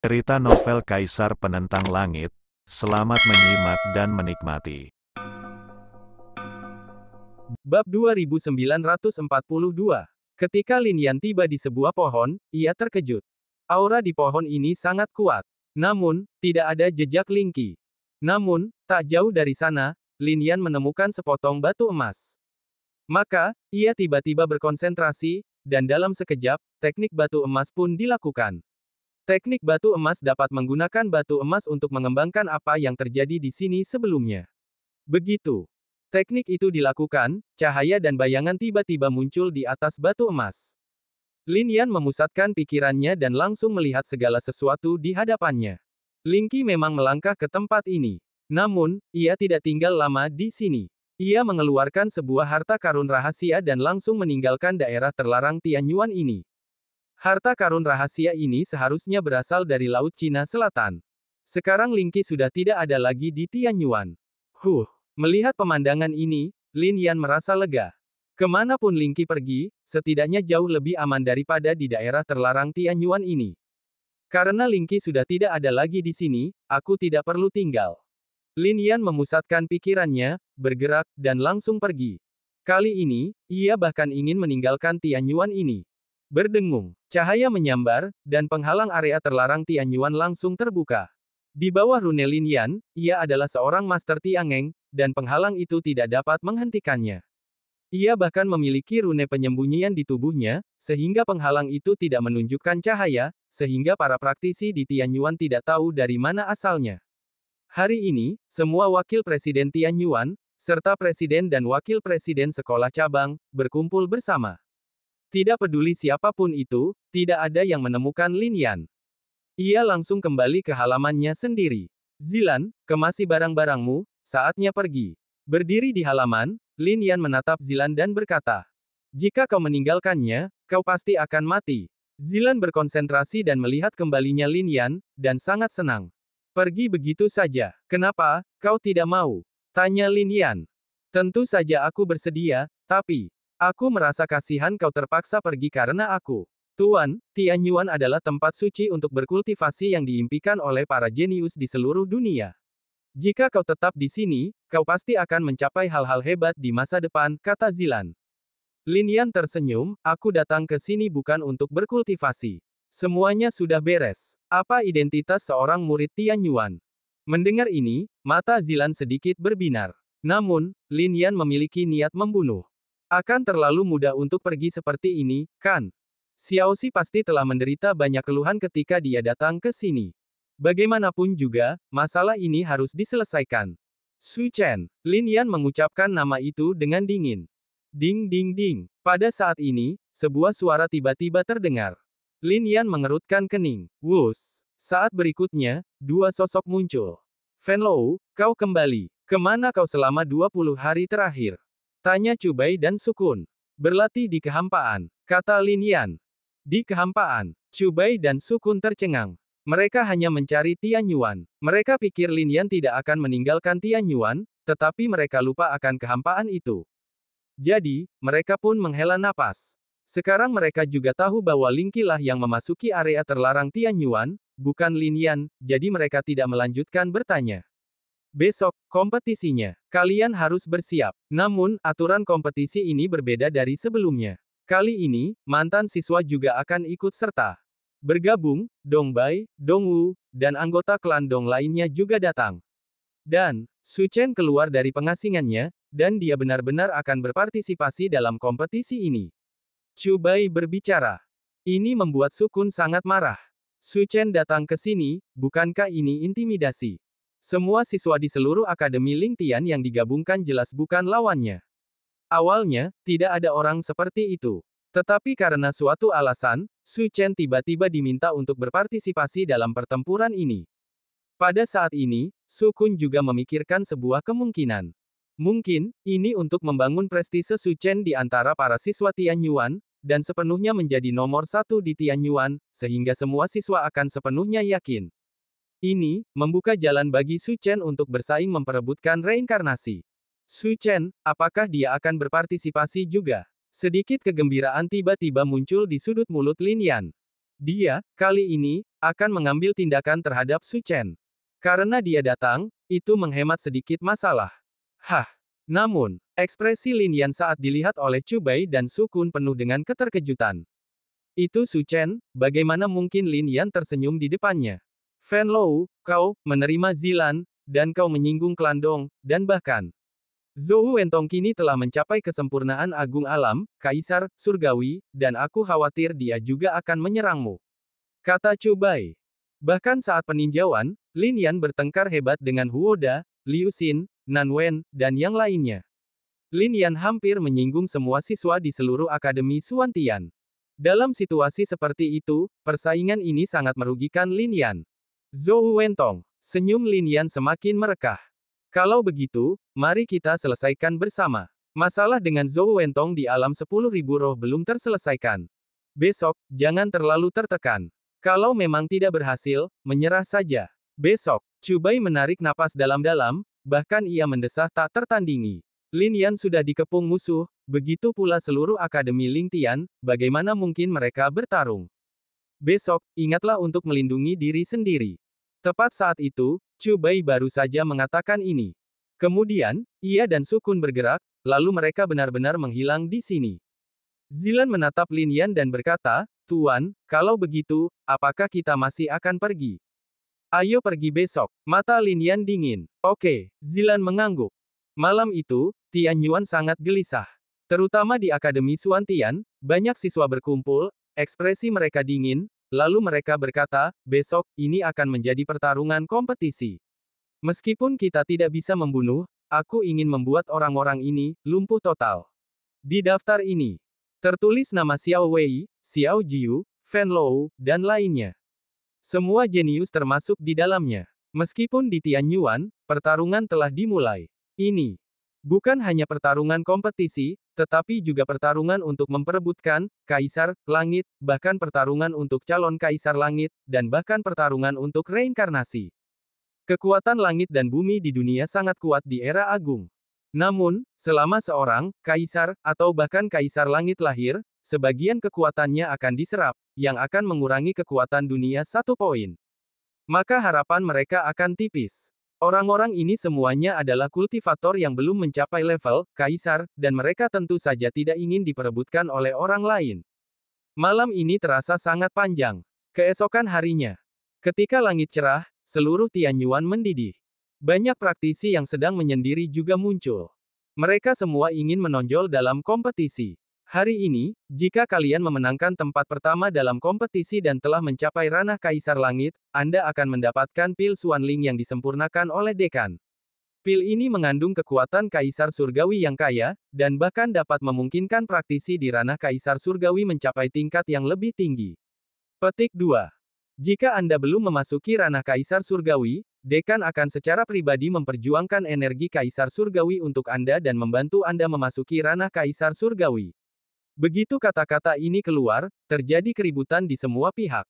Cerita novel Kaisar Penentang Langit. Selamat menyimak dan menikmati. Bab 2942. Ketika Lin Yan tiba di sebuah pohon, ia terkejut. Aura di pohon ini sangat kuat. Namun, tidak ada jejak Ling Qi. Namun, tak jauh dari sana, Lin Yan menemukan sepotong batu emas. Maka, ia tiba-tiba berkonsentrasi, dan dalam sekejap, teknik batu emas pun dilakukan. Teknik batu emas dapat menggunakan batu emas untuk mengembangkan apa yang terjadi di sini sebelumnya. Begitu teknik itu dilakukan, cahaya dan bayangan tiba-tiba muncul di atas batu emas. Lin Yan memusatkan pikirannya dan langsung melihat segala sesuatu di hadapannya. Ling Qi memang melangkah ke tempat ini. Namun, ia tidak tinggal lama di sini. Ia mengeluarkan sebuah harta karun rahasia dan langsung meninggalkan daerah terlarang Tianyuan ini. Harta karun rahasia ini seharusnya berasal dari Laut Cina Selatan. Sekarang Ling Qi sudah tidak ada lagi di Tianyuan. Melihat pemandangan ini, Lin Yan merasa lega. Kemanapun Ling Qi pergi, setidaknya jauh lebih aman daripada di daerah terlarang Tianyuan ini. Karena Ling Qi sudah tidak ada lagi di sini, aku tidak perlu tinggal. Lin Yan memusatkan pikirannya, bergerak, dan langsung pergi. Kali ini, ia bahkan ingin meninggalkan Tianyuan ini. Berdengung, cahaya menyambar, dan penghalang area terlarang Tianyuan langsung terbuka. Di bawah rune Lin Yan, ia adalah seorang Master Tiangeng, dan penghalang itu tidak dapat menghentikannya. Ia bahkan memiliki rune penyembunyian di tubuhnya, sehingga penghalang itu tidak menunjukkan cahaya, sehingga para praktisi di Tianyuan tidak tahu dari mana asalnya. Hari ini, semua wakil presiden Tianyuan, serta presiden dan wakil presiden sekolah cabang, berkumpul bersama. Tidak peduli siapapun itu, tidak ada yang menemukan Lin Yan. Ia langsung kembali ke halamannya sendiri. Zilan, kemasi barang-barangmu, saatnya pergi. Berdiri di halaman, Lin Yan menatap Zilan dan berkata, "Jika kau meninggalkannya, kau pasti akan mati." Zilan berkonsentrasi dan melihat kembalinya Lin Yan, dan sangat senang. "Pergi begitu saja, kenapa, kau tidak mau?" tanya Lin Yan. "Tentu saja aku bersedia, tapi aku merasa kasihan kau terpaksa pergi karena aku. Tuan, Tianyuan adalah tempat suci untuk berkultivasi yang diimpikan oleh para jenius di seluruh dunia. Jika kau tetap di sini, kau pasti akan mencapai hal-hal hebat di masa depan," kata Zilan. Lin Yan tersenyum, "Aku datang ke sini bukan untuk berkultivasi. Semuanya sudah beres. Apa identitas seorang murid Tianyuan?" Mendengar ini, mata Zilan sedikit berbinar. Namun, Lin Yan memiliki niat membunuh. Akan terlalu mudah untuk pergi seperti ini, kan? Xiaoxi pasti telah menderita banyak keluhan ketika dia datang ke sini. Bagaimanapun juga, masalah ini harus diselesaikan. Su Chen. Lin Yan mengucapkan nama itu dengan dingin. Ding ding ding. Pada saat ini, sebuah suara tiba-tiba terdengar. Lin Yan mengerutkan kening. Wus. Saat berikutnya, dua sosok muncul. Fenlou, kau kembali. Kemana kau selama 20 hari terakhir? Tanya Cubai dan Sukun. Berlatih di kehampaan, kata Lin Yan. Di kehampaan, Cubai dan Sukun tercengang. Mereka hanya mencari Tianyuan. Mereka pikir Lin Yan tidak akan meninggalkan Tianyuan, tetapi mereka lupa akan kehampaan itu. Jadi, mereka pun menghela napas. Sekarang mereka juga tahu bahwa Ling Qi lah yang memasuki area terlarang Tianyuan, bukan Lin Yan, jadi mereka tidak melanjutkan bertanya. Besok, kompetisinya. Kalian harus bersiap. Namun, aturan kompetisi ini berbeda dari sebelumnya. Kali ini, mantan siswa juga akan ikut serta. Bergabung, Dong Bai, Dong Wu, dan anggota klan Dong lainnya juga datang. Dan, Su Chen keluar dari pengasingannya, dan dia benar-benar akan berpartisipasi dalam kompetisi ini. Chu Bai berbicara. Ini membuat Sukun sangat marah. Su Chen datang ke sini, bukankah ini intimidasi? Semua siswa di seluruh Akademi Ling Tian yang digabungkan jelas bukan lawannya. Awalnya, tidak ada orang seperti itu. Tetapi karena suatu alasan, Su Chen tiba-tiba diminta untuk berpartisipasi dalam pertempuran ini. Pada saat ini, Su Kun juga memikirkan sebuah kemungkinan. Mungkin, ini untuk membangun prestise Su Chen di antara para siswa Tianyuan, dan sepenuhnya menjadi nomor satu di Tianyuan, sehingga semua siswa akan sepenuhnya yakin. Ini, membuka jalan bagi Su Chen untuk bersaing memperebutkan reinkarnasi. Su Chen, apakah dia akan berpartisipasi juga? Sedikit kegembiraan tiba-tiba muncul di sudut mulut Lin Yan. Dia, kali ini, akan mengambil tindakan terhadap Su Chen. Karena dia datang, itu menghemat sedikit masalah. Hah. Namun, ekspresi Lin Yan saat dilihat oleh Chu Bai dan Su Kun penuh dengan keterkejutan. Itu Su Chen, bagaimana mungkin Lin Yan tersenyum di depannya? Fan Lou, kau menerima Zilan, dan kau menyinggung klan Dong, dan bahkan Zhou Wentong kini telah mencapai kesempurnaan agung alam, kaisar, surgawi, dan aku khawatir dia juga akan menyerangmu. Kata Chu Bai. Bahkan saat peninjauan, Lin Yan bertengkar hebat dengan Huo Da, Liu Xin, Nan Wen, dan yang lainnya. Lin Yan hampir menyinggung semua siswa di seluruh Akademi Suantian. Dalam situasi seperti itu, persaingan ini sangat merugikan Lin Yan. Zhou Wentong. Senyum Lin Yan semakin merekah. Kalau begitu, mari kita selesaikan bersama. Masalah dengan Zhou Wentong di alam 10.000 roh belum terselesaikan. Besok, jangan terlalu tertekan. Kalau memang tidak berhasil, menyerah saja. Besok, Chu Bai menarik napas dalam-dalam, bahkan ia mendesah tak tertandingi. Lin Yan sudah dikepung musuh, begitu pula seluruh Akademi Ling Tian, bagaimana mungkin mereka bertarung? Besok, ingatlah untuk melindungi diri sendiri. Tepat saat itu, Chu Bai baru saja mengatakan ini. Kemudian, ia dan Su Kun bergerak, lalu mereka benar-benar menghilang di sini. Zilan menatap Lin Yan dan berkata, Tuan, kalau begitu, apakah kita masih akan pergi? Ayo pergi besok. Mata Lin Yan dingin. Oke, Zilan mengangguk. Malam itu, Tian Yuan sangat gelisah. Terutama di Akademi Suantian, banyak siswa berkumpul, ekspresi mereka dingin, lalu mereka berkata, besok, ini akan menjadi pertarungan kompetisi. Meskipun kita tidak bisa membunuh, aku ingin membuat orang-orang ini lumpuh total. Di daftar ini, tertulis nama Xiao Wei, Xiao Jiu, Fan Lou, dan lainnya. Semua jenius termasuk di dalamnya. Meskipun di Tianyuan, pertarungan telah dimulai. Ini bukan hanya pertarungan kompetisi, tetapi juga pertarungan untuk memperebutkan Kaisar Langit, bahkan pertarungan untuk calon Kaisar Langit, dan bahkan pertarungan untuk reinkarnasi. Kekuatan langit dan bumi di dunia sangat kuat di era agung. Namun, selama seorang Kaisar, atau bahkan Kaisar Langit lahir, sebagian kekuatannya akan diserap, yang akan mengurangi kekuatan dunia 1 poin. Maka harapan mereka akan tipis. Orang-orang ini semuanya adalah kultivator yang belum mencapai level Kaisar, dan mereka tentu saja tidak ingin diperebutkan oleh orang lain. Malam ini terasa sangat panjang. Keesokan harinya, ketika langit cerah, seluruh Tianyuan mendidih. Banyak praktisi yang sedang menyendiri juga muncul. Mereka semua ingin menonjol dalam kompetisi. Hari ini, jika kalian memenangkan tempat pertama dalam kompetisi dan telah mencapai ranah Kaisar Langit, Anda akan mendapatkan pil Xuanling yang disempurnakan oleh dekan. Pil ini mengandung kekuatan Kaisar Surgawi yang kaya, dan bahkan dapat memungkinkan praktisi di ranah Kaisar Surgawi mencapai tingkat yang lebih tinggi. Petik 2. Jika Anda belum memasuki ranah Kaisar Surgawi, dekan akan secara pribadi memperjuangkan energi Kaisar Surgawi untuk Anda dan membantu Anda memasuki ranah Kaisar Surgawi. Begitu kata-kata ini keluar, terjadi keributan di semua pihak.